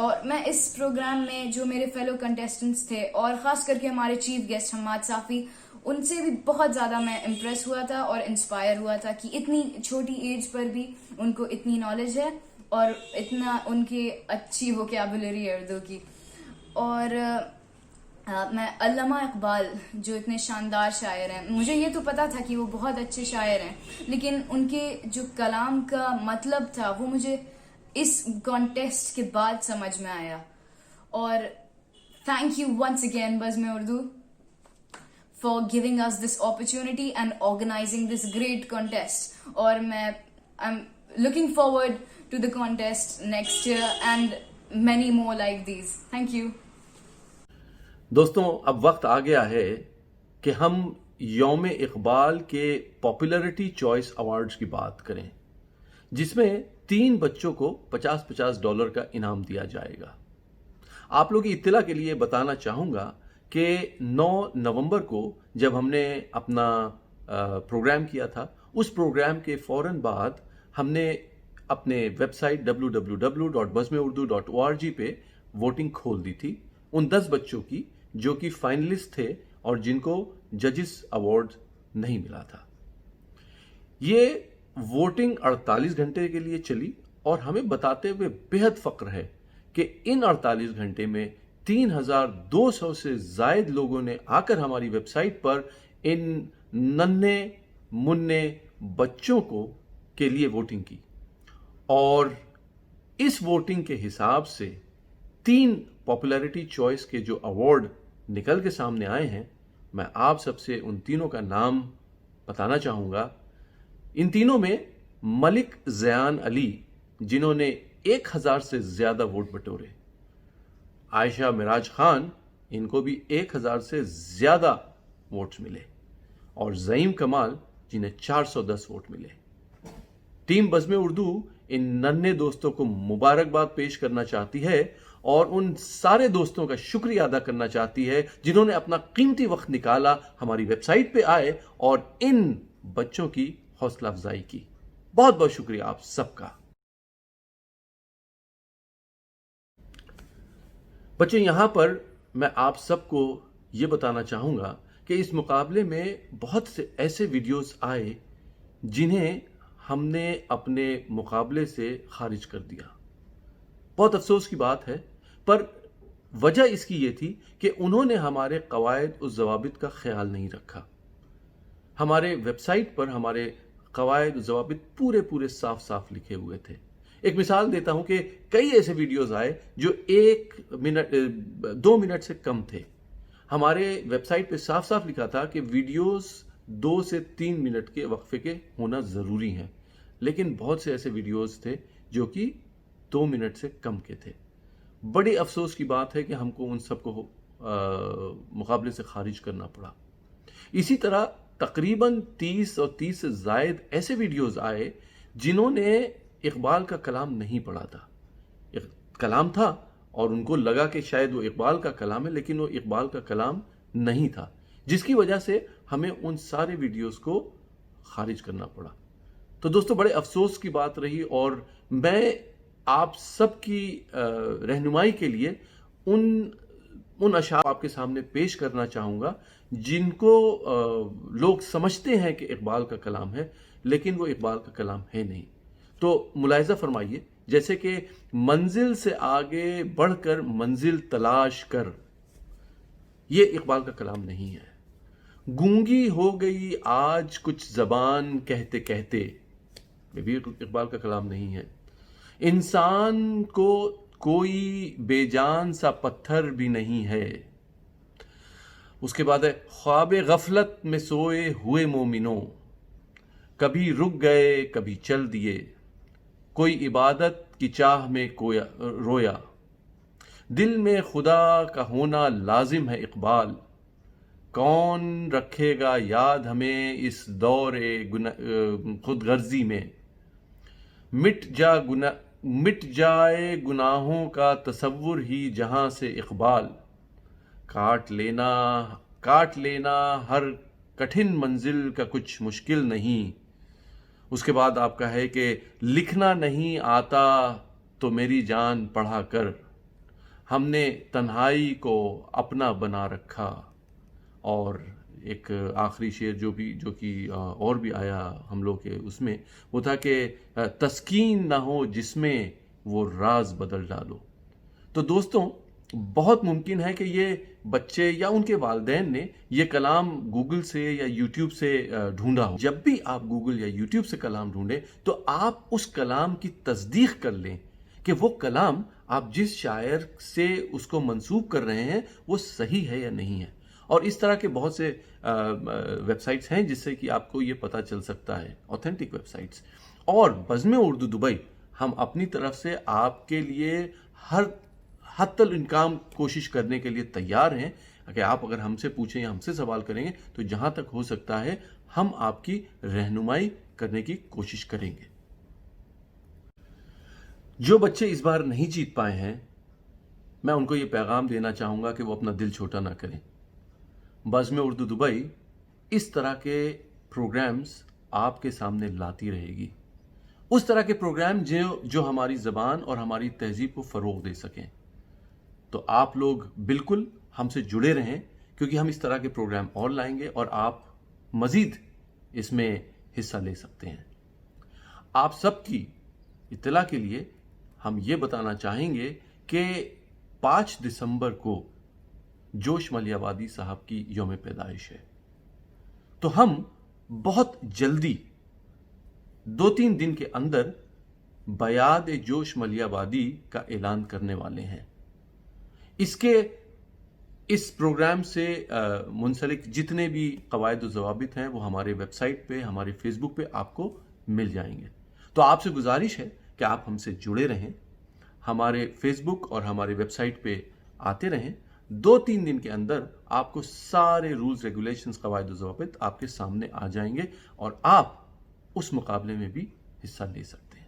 اور میں اس پروگرام میں جو میرے فیلو کنٹیسٹنٹس تھے اور خاص کر کے ہمارے چیف گیسٹ حماد صافی، ان سے بھی بہت زیادہ میں امپریس ہوا تھا اور انسپائر ہوا تھا کہ اتنی چھوٹی ایج پر بھی ان کو اتنی نالج ہے اور اتنا ان کی اچھی ووکیبولری ہے اردو کی. اور میں علامہ اقبال جو اتنے شاندار شاعر ہیں، مجھے یہ تو پتا تھا کہ وہ بہت اچھے شاعر ہیں، لیکن ان کے جو کلام کا مطلب تھا وہ مجھے اس کانٹیسٹ کے بعد سمجھ میں آیا. اور تھینک یو ونس اگین بزم Urdu for giving us this opportunity and organizing this great contest. اور میں I'm looking forward to the contest next year and many more like these. Thank you. دوستوں، اب وقت آ گیا ہے کہ ہم یوم اقبال کے پاپولرٹی چوائس ایوارڈز کی بات کریں، جس میں 3 بچوں کو $50 کا انعام دیا جائے گا. آپ لوگوں کی اطلاع کے لیے بتانا چاہوں گا کہ 9 نومبر کو جب ہم نے اپنا پروگرام کیا تھا، اس پروگرام کے فوراً بعد ہم نے اپنے ویب سائٹ www.bazmeurdu.org پہ ووٹنگ کھول دی تھی ان 10 بچوں کی جو کہ فائنلسٹ تھے اور جن کو ججز ایوارڈ نہیں ملا تھا. یہ ووٹنگ 48 گھنٹے کے لیے چلی اور ہمیں بتاتے ہوئے بہت فخر ہے کہ ان 48 گھنٹے میں 3200 سے زائد لوگوں نے آ کر ہماری ویب سائٹ پر ان ننھے مننے بچوں کے لیے ووٹنگ کی، اور اس ووٹنگ کے حساب سے 3 پاپولرٹی چوائس کے جو ایوارڈ نکل کے سامنے آئے ہیں، میں آپ سب سے ان تینوں کا نام بتانا چاہوں گا. ان تینوں میں ملک زیان علی، جنہوں نے 1000 سے زیادہ ووٹ بٹورے، عائشہ معراج خان، ان کو بھی 1000 سے زیادہ ووٹس ملے، اور زعیم کمال، جنہیں 410 ووٹ ملے. ٹیم بزم اردو ان ننھے دوستوں کو مبارکباد پیش کرنا چاہتی ہے اور ان سارے دوستوں کا شکریہ ادا کرنا چاہتی ہے جنہوں نے اپنا قیمتی وقت نکالا، ہماری ویب سائٹ پہ آئے اور ان بچوں کی حوصلہ افزائی کی. بہت بہت شکریہ آپ سب کا. بچوں، یہاں پر میں آپ سب کو یہ بتانا چاہوں گا کہ اس مقابلے میں بہت سے ایسے ویڈیوز آئے جنہیں ہم نے اپنے مقابلے سے خارج کر دیا. بہت افسوس کی بات ہے، پر وجہ اس کی یہ تھی کہ انہوں نے ہمارے قواعد و ضوابط کا خیال نہیں رکھا. ہمارے ویب سائٹ پر ہمارے قواعد و ضوابط پورے صاف صاف لکھے ہوئے تھے. ایک مثال دیتا ہوں کہ کئی ایسے ویڈیوز آئے جو 2 منٹ سے کم تھے. ہمارے ویب سائٹ پہ صاف صاف لکھا تھا کہ ویڈیوز 2 سے 3 منٹ کے وقفے کے ہونا ضروری ہیں، لیکن بہت سے ایسے ویڈیوز تھے جو کہ 2 منٹ سے کم کے تھے. بڑی افسوس کی بات ہے کہ ہم کو ان سب کو مقابلے سے خارج کرنا پڑا. اسی طرح تقریباً 30 اور 30 سے زائد ایسے ویڈیوز آئے جنہوں نے اقبال کا کلام نہیں پڑھا تھا. کلام تھا اور ان کو لگا کہ شاید وہ اقبال کا کلام ہے، لیکن وہ اقبال کا کلام نہیں تھا، جس کی وجہ سے ہمیں ان سارے ویڈیوز کو خارج کرنا پڑا. تو دوستو، بڑے افسوس کی بات رہی، اور میں آپ سب کی رہنمائی کے لیے ان اشعار آپ کے سامنے پیش کرنا چاہوں گا جن کو لوگ سمجھتے ہیں کہ اقبال کا کلام ہے، لیکن وہ اقبال کا کلام ہے نہیں. تو ملاحظہ فرمائیے، جیسے کہ منزل سے آگے بڑھ کر منزل تلاش کر، یہ اقبال کا کلام نہیں ہے. گونگی ہو گئی آج کچھ زبان کہتے کہتے، یہ بھی اقبال کا کلام نہیں ہے. انسان کو کوئی بے جان سا پتھر بھی نہیں ہے. اس کے بعد ہے خواب غفلت میں سوئے ہوئے مومنوں، کبھی رک گئے کبھی چل دیے، کوئی عبادت کی چاہ میں رویا، دل میں خدا کا ہونا لازم ہے اقبال، کون رکھے گا یاد ہمیں اس دور خود غرضی میں، مٹ جائے گناہوں کا تصور ہی جہاں سے اقبال، کاٹ لینا ہر کٹھن منزل کا کچھ مشکل نہیں. اس کے بعد آپ کا ہے کہ لکھنا نہیں آتا تو میری جان پڑھا کر، ہم نے تنہائی کو اپنا بنا رکھا. اور ایک آخری شعر جو کہ اور بھی آیا ہم لوگ کے اس میں وہ تھا کہ تسکین نہ ہو جس میں وہ راز بدل ڈالو. تو دوستوں بہت ممکن ہے کہ یہ بچے یا ان کے والدین نے یہ کلام گوگل سے یا یوٹیوب سے ڈھونڈا ہو. جب بھی آپ گوگل یا یوٹیوب سے کلام ڈھونڈیں تو آپ اس کلام کی تصدیق کر لیں کہ وہ کلام آپ جس شاعر سے اس کو منسوب کر رہے ہیں وہ صحیح ہے یا نہیں ہے. اور اس طرح کے بہت سے ویب سائٹس ہیں جس سے کہ آپ کو یہ پتہ چل سکتا ہے، اوتھینٹک ویب سائٹس. اور بزم اردو دبئی ہم اپنی طرف سے آپ کے لیے ہر حتی الامکان کوشش کرنے کے لیے تیار ہیں کہ آپ اگر ہم سے پوچھیں یا ہم سے سوال کریں گے تو جہاں تک ہو سکتا ہے ہم آپ کی رہنمائی کرنے کی کوشش کریں گے. جو بچے اس بار نہیں جیت پائے ہیں میں ان کو یہ پیغام دینا چاہوں گا کہ وہ اپنا دل چھوٹا نہ کریں. بزم اردو دبئی اس طرح کے پروگرامز آپ کے سامنے لاتی رہے گی، اس طرح کے پروگرام جو ہماری زبان اور ہماری تہذیب کو فروغ دے سکیں. تو آپ لوگ بالکل ہم سے جڑے رہیں کیونکہ ہم اس طرح کے پروگرام اور لائیں گے اور آپ مزید اس میں حصہ لے سکتے ہیں. آپ سب کی اطلاع کے لیے ہم یہ بتانا چاہیں گے کہ 5 دسمبر کو جوش ملیح آبادی صاحب کی یوم پیدائش ہے. تو ہم بہت جلدی 2-3 دن کے اندر بیاد جوش ملیح آبادی کا اعلان کرنے والے ہیں. اس پروگرام سے منسلک جتنے بھی قواعد و ضوابط ہیں وہ ہمارے ویب سائٹ پہ، ہمارے فیس بک پہ آپ کو مل جائیں گے. تو آپ سے گزارش ہے کہ آپ ہم سے جڑے رہیں، ہمارے فیس بک اور ہمارے ویب سائٹ پہ آتے رہیں. 2-3 دن کے اندر آپ کو سارے رولز ریگولیشنز قواعد و ضوابط آپ کے سامنے آ جائیں گے اور آپ اس مقابلے میں بھی حصہ لے سکتے ہیں.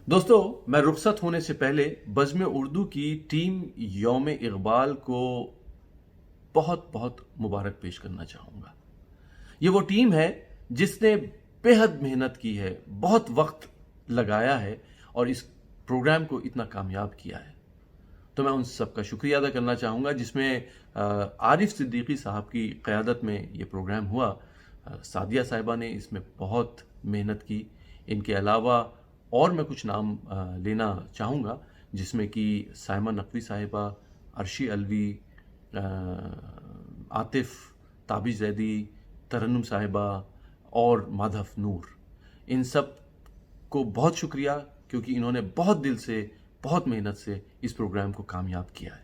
دوستو میں رخصت ہونے سے پہلے بزم اردو کی ٹیم یوم اقبال کو بہت بہت مبارک پیش کرنا چاہوں گا. یہ وہ ٹیم ہے جس نے بے حد محنت کی ہے، بہت وقت لگایا ہے اور اس پروگرام کو اتنا کامیاب کیا ہے. تو میں ان سب کا شکریہ ادا کرنا چاہوں گا جس میں عارف صدیقی صاحب کی قیادت میں یہ پروگرام ہوا. سعدیہ صاحبہ نے اس میں بہت محنت کی. ان کے علاوہ اور میں کچھ نام لینا چاہوں گا جس میں کہ سائمہ نقوی صاحبہ، عرشی الوی، عاطف تابش زیدی، ترنم صاحبہ اور مادھو نور. ان سب کو بہت شکریہ کیونکہ انہوں نے بہت دل سے، بہت محنت سے اس پروگرام کو کامیاب کیا ہے.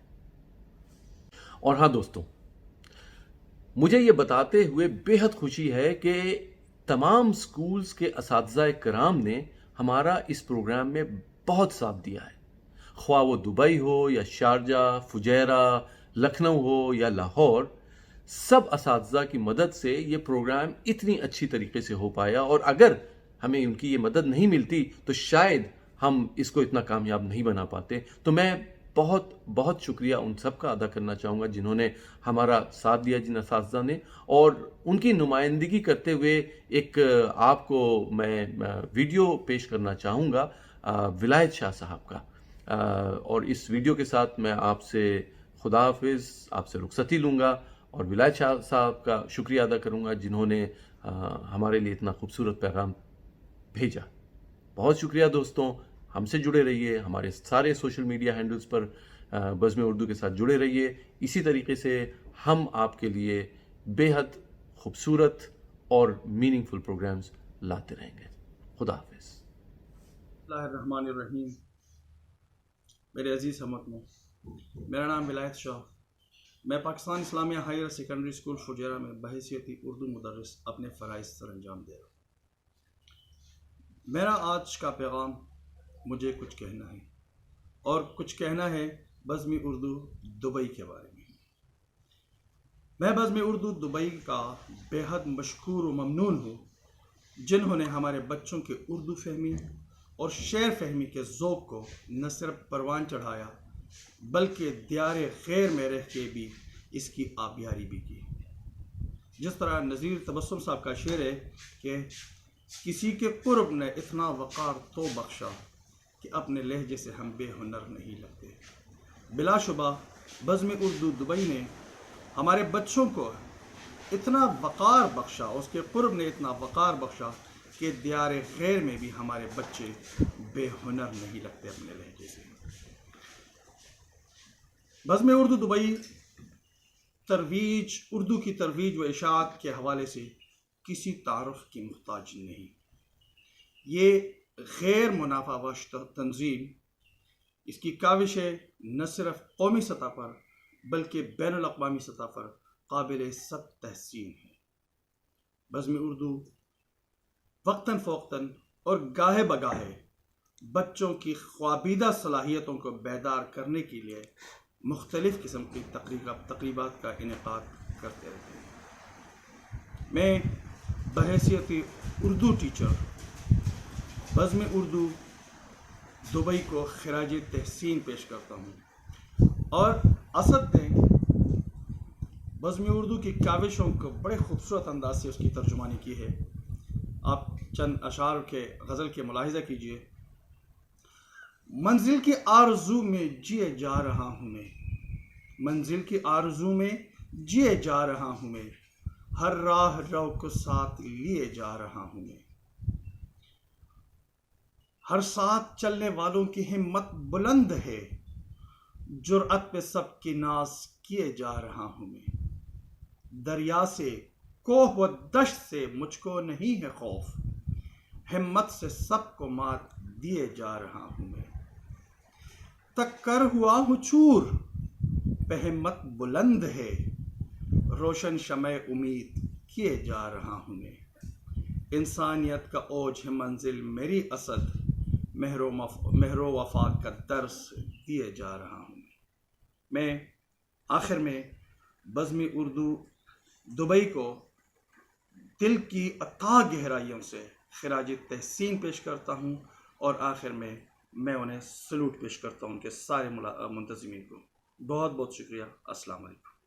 اور ہاں دوستوں، مجھے یہ بتاتے ہوئے بے حد خوشی ہے کہ تمام سکولز کے اساتذہ کرام نے ہمارا اس پروگرام میں بہت ساتھ دیا ہے. خواہ وہ دبئی ہو یا شارجہ، فجیرہ، لکھنؤ ہو یا لاہور، سب اساتذہ کی مدد سے یہ پروگرام اتنی اچھی طریقے سے ہو پایا. اور اگر ہمیں ان کی یہ مدد نہیں ملتی تو شاید ہم اس کو اتنا کامیاب نہیں بنا پاتے. تو میں بہت بہت شکریہ ان سب کا ادا کرنا چاہوں گا جنہوں نے ہمارا ساتھ دیا، جن اساتذہ نے. اور ان کی نمائندگی کرتے ہوئے ایک آپ کو میں ویڈیو پیش کرنا چاہوں گا ولایت شاہ صاحب کا. اور اس ویڈیو کے ساتھ میں آپ سے خدا حافظ، آپ سے رخصتی لوں گا اور ولایت شاہ صاحب کا شکریہ ادا کروں گا جنہوں نے ہمارے لیے اتنا خوبصورت پیغام بھیجا. بہت شکریہ دوستوں، ہم سے جڑے رہیے، ہمارے سارے سوشل میڈیا ہینڈلز پر بزم اردو کے ساتھ جڑے رہیے. اسی طریقے سے ہم آپ کے لیے بے حد خوبصورت اور میننگ فل پروگرامز لاتے رہیں گے. خدا حافظ. بسم اللہ الرحمن الرحیم. میرے عزیز ہم وطنوں، میرا نام ولایت شاہ. میں پاکستان اسلامیہ ہائر سیکنڈری اسکول فجیرہ میں بحیثیت اردو مدرس اپنے فرائض سر انجام دے رہا ہوں. میرا آج کا پیغام مجھے کچھ کہنا ہے اور کچھ کہنا ہے بزم اردو دبئی کے بارے میں. میں بزم اردو دبئی کا بے حد مشکور و ممنون ہوں جنہوں نے ہمارے بچوں کے اردو فہمی اور شعر فہمی کے ذوق کو نہ صرف پروان چڑھایا بلکہ دیار خیر میں رہ کے بھی اس کی آبیاری بھی کی. جس طرح نذیر تبسم صاحب کا شعر ہے کہ کسی کے قرب نے اتنا وقار تو بخشا کہ اپنے لہجے سے ہم بے ہنر نہیں لگتے۔ بلا شبہ بزم اردو دبئی نے ہمارے بچوں کو اتنا وقار بخشا، اس کے قرب نے اتنا وقار بخشا کہ دیار غیر میں بھی ہمارے بچے بے ہنر نہیں لگتے اپنے لہجے سے۔ بزم اردو دبئی اردو کی ترویج و اشاعت کے حوالے سے کسی تعارف کی محتاج نہیں۔ یہ غیر منافع بخش تنظیم، اس کی کاوشیں نہ صرف قومی سطح پر بلکہ بین الاقوامی سطح پر قابل سب تحسین ہے۔ بزم اردو وقتاً فوقتاً اور گاہے بگاہے بچوں کی خوابیدہ صلاحیتوں کو بیدار کرنے کے لیے مختلف قسم کی تقریبات کا انعقاد کرتے رہتے ہیں۔ میں بحیثیت اردو ٹیچر بزم اردو دبئی کو خراج تحسین پیش کرتا ہوں اور اسد نے بزم اردو کی کاوشوں کو بڑے خوبصورت انداز سے اس کی ترجمانی کی ہے۔ آپ چند اشعار کے غزل کے ملاحظہ کیجئے۔ منزل کی آرزو میں جیے جا رہا ہوں میں، منزل کی آرزو میں جیے جا رہا ہوں میں، ہر راہ رو کو ساتھ لیے جا رہا ہوں میں، ہر ساتھ چلنے والوں کی ہمت بلند ہے، جرأت پہ سب کی ناز کیے جا رہا ہوں میں، دریا سے کوہ و دشت سے مجھ کو نہیں ہے خوف، ہمت سے سب کو مات دیے جا رہا ہوں میں، تک کر ہوا ہوں چور پہ ہمت بلند ہے، روشن شمع امید کیے جا رہا ہوں میں، انسانیت کا اوج ہے منزل میری اسد، مہر و وفا کا درس دیے جا رہا ہوں میں۔ آخر میں بزم اردو دبئی کو دل کی اتھاہ گہرائیوں سے خراج تحسین پیش کرتا ہوں، اور آخر میں انہیں سلوٹ پیش کرتا ہوں ان کے سارے منتظمین کو۔ بہت بہت شکریہ۔ السلام علیکم۔